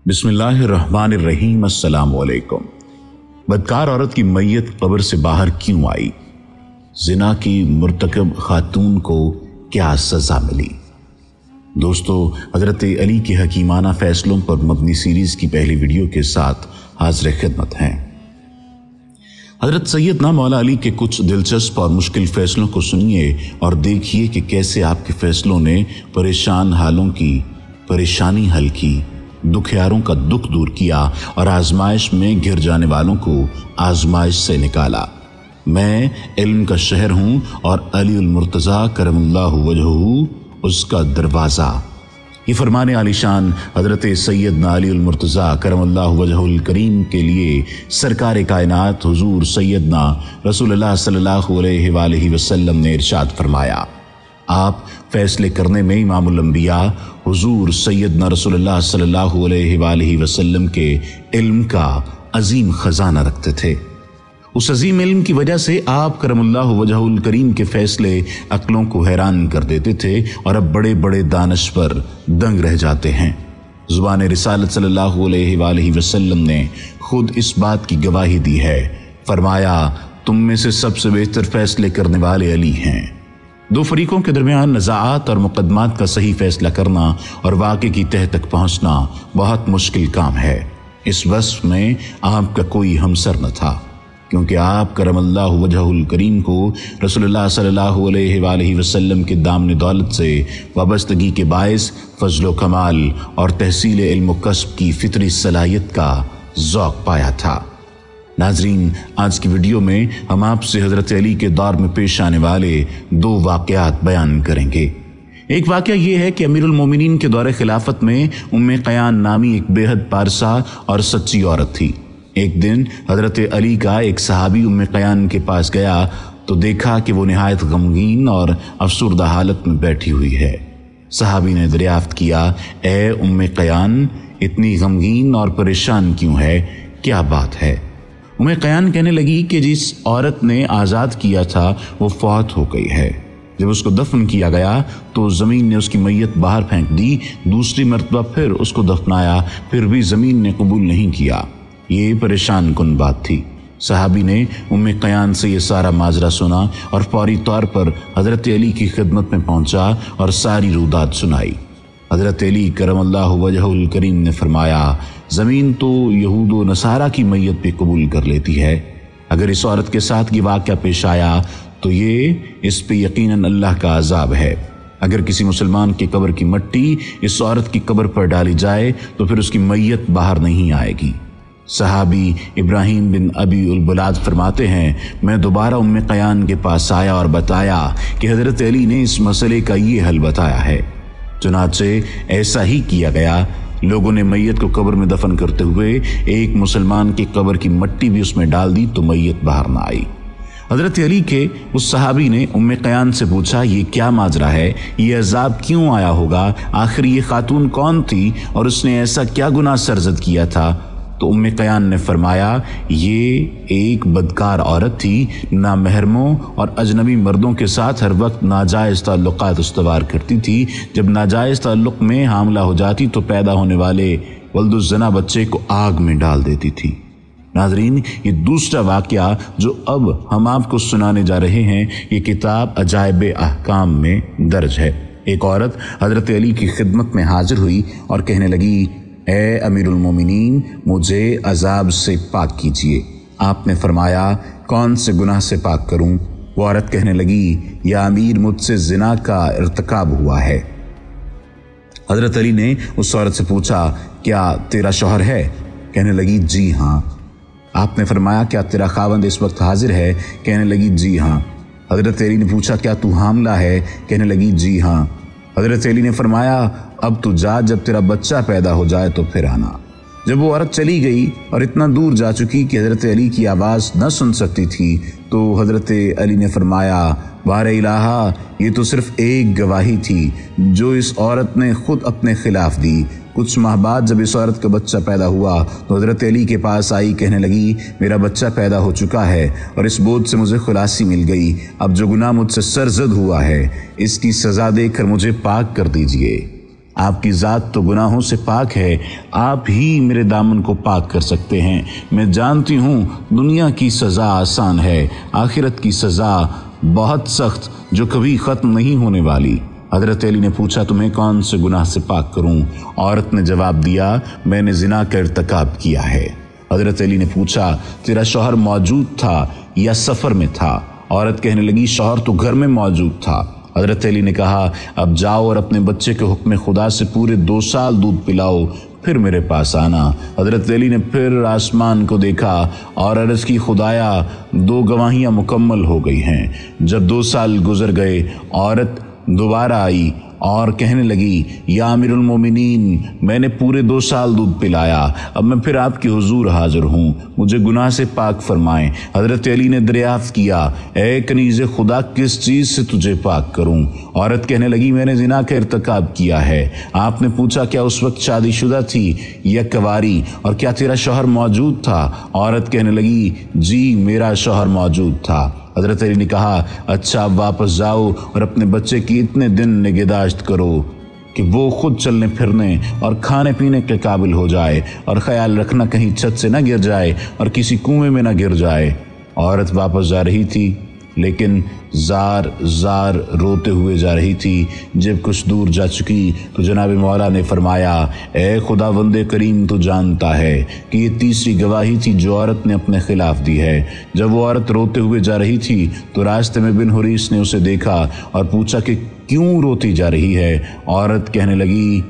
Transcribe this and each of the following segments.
बिस्मिल्लाहिर्रहमानिर्रहीम। अस्सलाम वालेकुम। बदकार औरत की मैयत कब्र से बाहर क्यों आई? जिना की मुर्तकब खातून को क्या सजा मिली? दोस्तों, हजरत अली के हकीमाना फैसलों पर मबनी सीरीज की पहली वीडियो के साथ हाजिर खिदमत हैं। हजरत सैयदना मौला अली के कुछ दिलचस्प और मुश्किल फैसलों को सुनिए और देखिए कि कैसे आपके फैसलों ने परेशान हालों की परेशानी हल की, दुखियारों का दुख दूर किया और आजमाइश में घिर जाने वालों को आजमाइश से निकाला। मैं इल्म का शहर हूँ और अली उल मुर्तज़ा करमुल्लाहु वजहहू उसका दरवाज़ा। ये फरमाने आलिशान हजरत सैयदना अली उल मुर्तज़ा करमुल्लाहु वजहुल करीम के लिए सरकार कायनात हुजूर सैयदना रसूलुल्लाह सल्लल्लाहु अलैहि वसल्लम ने इरशाद फरमाया, आप फैसले करने में इमामुल अंबिया हुजूर सैयदना रसूलुल्लाह सल्लल्लाहु अलैहि वसल्लम के इल्म का अजीम खजाना रखते थे। उस अजीम इल्म की वजह से आप करमुल्लाहु वजहुल करीम के फैसले अक्लों को हैरान कर देते थे और अब बड़े बड़े दानिश पर दंग रह जाते हैं। ज़ुबान रिसालत सल्लल्लाहु अलैहि वसल्लम ने खुद इस बात की गवाही दी है। फरमाया, तुम में से सबसे बेहतर फैसले करने वाले अली हैं। दो फरीकों के दरमियान नज़ाआत और मुकदमात का सही फैसला करना और वाक़े की तह तक पहुँचना बहुत मुश्किल काम है। इस वस्फ में आपका कोई हमसर न था, क्योंकि आप करमल्लाहु वजहुल करीम को रसूलुल्लाह सल्लल्लाहु अलैहि वसल्लम के दामन दौलत से वाबस्तगी के बायस फजल कमाल और तहसील इल्म व कस्ब की फितरी सलाहियत का ज़ौक़ पाया था। नाजरीन, आज की वीडियो में हम आपसे हजरत अली के दौर में पेश आने वाले दो वाक़यात बयान करेंगे। एक वाक़या ये है कि अमीरुल मोमिनीन के दौरे खिलाफत में उम्मे क़यान नामी एक बेहद पारसा और सच्ची औरत थी। एक दिन हजरत अली का एक सहाबी उम्मे क़यान के पास गया तो देखा कि वो निहायत गमगीन और अफसुर्दा हालत में बैठी हुई है। सहाबी ने दरियाफ्त किया, ए उम्मे क़यान, इतनी गमगीन और परेशान क्यों है? क्या बात है? उम्मे क़यान कहने लगी कि जिस औरत ने आज़ाद किया था वो फौत हो गई है। जब उसको दफन किया गया तो ज़मीन ने उसकी मैयत बाहर फेंक दी। दूसरी मरतबा फिर उसको दफनाया, फिर भी ज़मीन ने कबूल नहीं किया। ये परेशान कुन बात थी। सहाबी ने उम्मे क़यान से ये सारा माजरा सुना और फौरी तौर पर हज़रत अली की खिदमत में पहुंचा और सारी रुदात सुनाई। हज़रत अली करमल्लाहु वजहुल करीम ने फरमाया, ज़मीन तो यहूद व नसारा की मैयत भी कबूल कर लेती है। अगर इस औरत के साथ ये वाक़या पेश आया तो ये इस पे यकीनन अल्लाह का अज़ाब है। अगर किसी मुसलमान की कब्र की मट्टी इस औरत की कब्र पर डाली जाए तो फिर उसकी मैयत बाहर नहीं आएगी। सहाबी इब्राहिम बिन अबी उल बुलाद फरमाते हैं, मैं दोबारा उम्मे क़यान के पास आया और बताया कि हज़रत अली ने इस मसले का ये हल बताया है। चुनाचे ऐसा ही किया गया। लोगों ने मैयत को कब्र में दफन करते हुए एक मुसलमान की कब्र की मट्टी भी उसमें डाल दी तो मैयत बाहर ना आई। हज़रत अली के उस सहाबी ने उम्मे क़यान से पूछा, ये क्या माजरा है? ये अजाब क्यों आया होगा? आखिर ये खातून कौन थी और उसने ऐसा क्या गुनाह सरजद किया था? तो उम्मे क़यान ने फरमाया, ये एक बदकार औरत थी, नामहरमों और अजनबी मर्दों के साथ हर वक्त नाजायज़ ताल्लुक़ात इस्तवार करती थी। जब नाजायज़ ताल्लुक़ में हामला हो जाती तो पैदा होने वाले वल्दुज़्ज़ना बच्चे को आग में डाल देती थी। नाजरीन, ये दूसरा वाक़या जो अब हम आपको सुनाने जा रहे हैं, ये किताब अजाइब अहकाम में दर्ज है। एक औरत हज़रत अली की खिदमत में हाजिर हुई और कहने लगी, ए अमीरुल मोमिनीन, मुझे अजाब से पाक कीजिए। आपने फरमाया, कौन से गुनाह से पाक करूं? वो औरत कहने लगी, या अमीर, मुझसे जिना का इर्तिकाब हुआ है। हजरत अली ने उस औरत से पूछा, क्या तेरा शौहर है? कहने लगी, जी हाँ। आपने फरमाया, क्या तेरा खावंद इस वक्त हाजिर है? कहने लगी, जी हाँ। हजरत अली ने पूछा, क्या तू हामला है? कहने लगी, जी हाँ। हजरत अली ने फरमाया, अब तू जा, जब तेरा बच्चा पैदा हो जाए तो फिर आना। जब वो औरत चली गई और इतना दूर जा चुकी कि हजरत अली की आवाज़ न सुन सकती थी तो हजरत अली ने फरमाया, वारे इलाहा, ये तो सिर्फ एक गवाही थी जो इस औरत ने खुद अपने खिलाफ दी। कुछ माह बाद जब इस औरत का बच्चा पैदा हुआ तो हजरत अली के पास आई, कहने लगी, मेरा बच्चा पैदा हो चुका है और इस बोझ से मुझे खुलासी मिल गई। अब जो गुनाह मुझसे सरजद हुआ है इसकी सज़ा देकर मुझे पाक कर दीजिए। آپ کی ذات تو گناہوں سے پاک ہے، آپ ہی میرے دامن کو پاک کر سکتے ہیں۔ میں جانتی ہوں دنیا کی سزا آسان ہے، آخرت کی سزا بہت سخت جو کبھی ختم نہیں ہونے والی۔ حضرت علی نے پوچھا تمہیں کون سے گناہ سے پاک کروں؟ عورت نے جواب دیا میں نے زنا کا ارتکاب کیا ہے۔ حضرت علی نے پوچھا تیرا شوہر موجود تھا یا سفر میں تھا؟ عورت کہنے لگی شوہر تو گھر میں موجود تھا۔ حضرت علی نے کہا اب جاؤ اور اپنے بچے کے حکم خدا سے پورے 2 سال دودھ پلاؤ، پھر میرے پاس آنا۔ حضرت علی نے پھر آسمان کو دیکھا اور عرض کی خدایا 2 گواہیاں مکمل ہو گئی ہیں۔ جب 2 سال گزر گئے عورت دوبارہ آئی اور کہنے لگی یا امیر المومنین میں نے پورے 2 سال دودھ پلایا، اب میں پھر آپ کے حضور حاضر ہوں، مجھے گناہ سے پاک فرمائیں۔ حضرت علی نے دریافت کیا اے کنیز خدا کس چیز سے تجھے پاک کروں؟ عورت کہنے لگی میں نے زنا کا ارتکاب کیا ہے۔ آپ نے پوچھا کیا اس وقت شادی شدہ تھی یا کنواری، اور کیا تیرا شوہر موجود تھا؟ عورت کہنے لگی جی میرا شوہر موجود تھا۔ حضرت علی نے کہا اچھا اب واپس جاؤ اور اپنے بچے کی اتنے دن نگہداشت کرو کہ وہ خود چلنے پھرنے اور کھانے پینے کے قابل ہو جائے، اور خیال رکھنا کہیں چھت سے نہ گر جائے اور کسی کنویں میں نہ گر جائے۔ عورت واپس جا رہی تھی لیکن زار زار روتے ہوئے جا رہی تھی۔ جب کچھ دور جا چکی تو جناب مولا نے فرمایا اے خداوند کریم تو جانتا ہے کہ یہ تیسری گواہی تھی جو عورت نے اپنے خلاف دی ہے۔ جب وہ عورت روتے ہوئے جا رہی تھی تو راستے میں بن حریث نے اسے دیکھا اور پوچھا کہ کیوں روتی جا رہی ہے؟ عورت کہنے لگی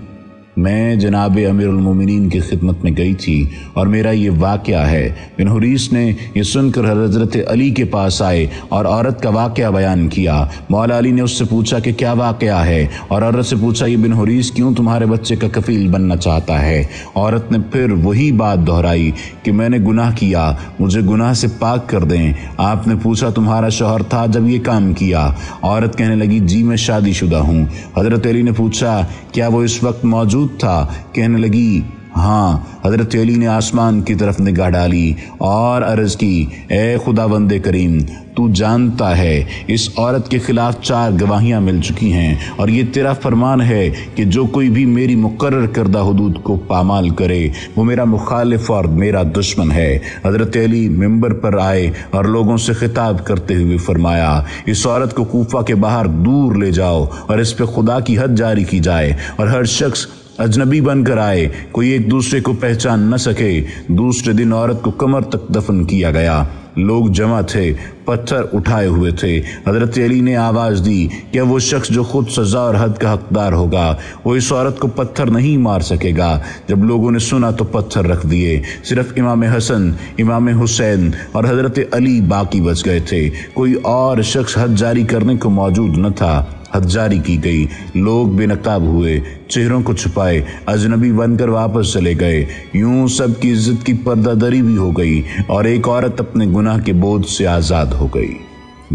میں جناب امیر المومنین کی خدمت میں گئی تھی اور میرا یہ واقعہ ہے۔ بن حریث نے یہ سن کر حضرت علی کے پاس آئے اور عورت کا واقعہ بیان کیا۔ مولا علی نے اس سے پوچھا کہ کیا واقعہ ہے، اور عورت سے پوچھا یہ بن حریث کیوں تمہارے بچے کا کفیل بننا چاہتا ہے؟ عورت نے پھر وہی بات دہرائی کہ میں نے گناہ کیا، مجھے گناہ سے پاک کر دیں۔ آپ نے پوچھا تمہارا شوہر تھا جب یہ کام کیا؟ عورت کہنے لگی جی میں شادی شدہ ہوں۔ حضرت علی نے پوچھا کیا وہ اس وقت موجود تھا؟ کہنے لگی ہاں۔ حضرت علی نے آسمان کی طرف نگاہ ڈالی اور عرض کی اے خداوند کریم تو جانتا ہے اس عورت کے خلاف 4 گواہیاں مل چکی ہیں، اور یہ تیرا فرمان ہے کہ جو کوئی بھی میری مقرر کردہ حدود کو پامال کرے وہ میرا مخالف اور میرا دشمن ہے۔ حضرت علی منبر پر آئے اور لوگوں سے خطاب کرتے ہوئے فرمایا اس عورت کو کوفہ کے باہر دور لے جاؤ اور اس پہ خدا کی حد جاری کی جائے، اور ہر شخص اجنبی بن کر آئے، کوئی ایک دوسرے کو پہچان نہ سکے۔ دوسرے دن عورت کو کمر تک دفن کیا گیا۔ لوگ جمع تھے، پتھر اٹھائے ہوئے تھے۔ حضرت علی نے آواز دی کہ وہ شخص جو خود سزا اور حد کا حقدار ہوگا وہ اس عورت کو پتھر نہیں مار سکے گا۔ جب لوگوں نے سنا تو پتھر رکھ دیے۔ صرف امام حسن، امام حسین اور حضرت علی باقی بچ گئے تھے۔ کوئی اور شخص حد جاری کرنے کو موجود نہ تھا۔ حد جاری کی گئی، لوگ بے نقاب ہوئے، چہروں کو چھپائے، اجنبی بن کر واپس چلے گئے۔ یوں سب کی عزت کی پردہ دری بھی ہو گئی اور ایک عورت اپنے گناہ کے بوجھ سے آزاد ہو گئی۔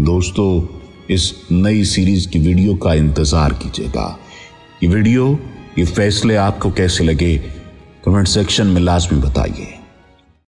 دوستو اس نئی سیریز کی ویڈیو کا انتظار کیجیے گا۔ یہ ویڈیو، یہ فیصلے آپ کو کیسے لگے کمنٹ سیکشن میں لازمی بتائیے۔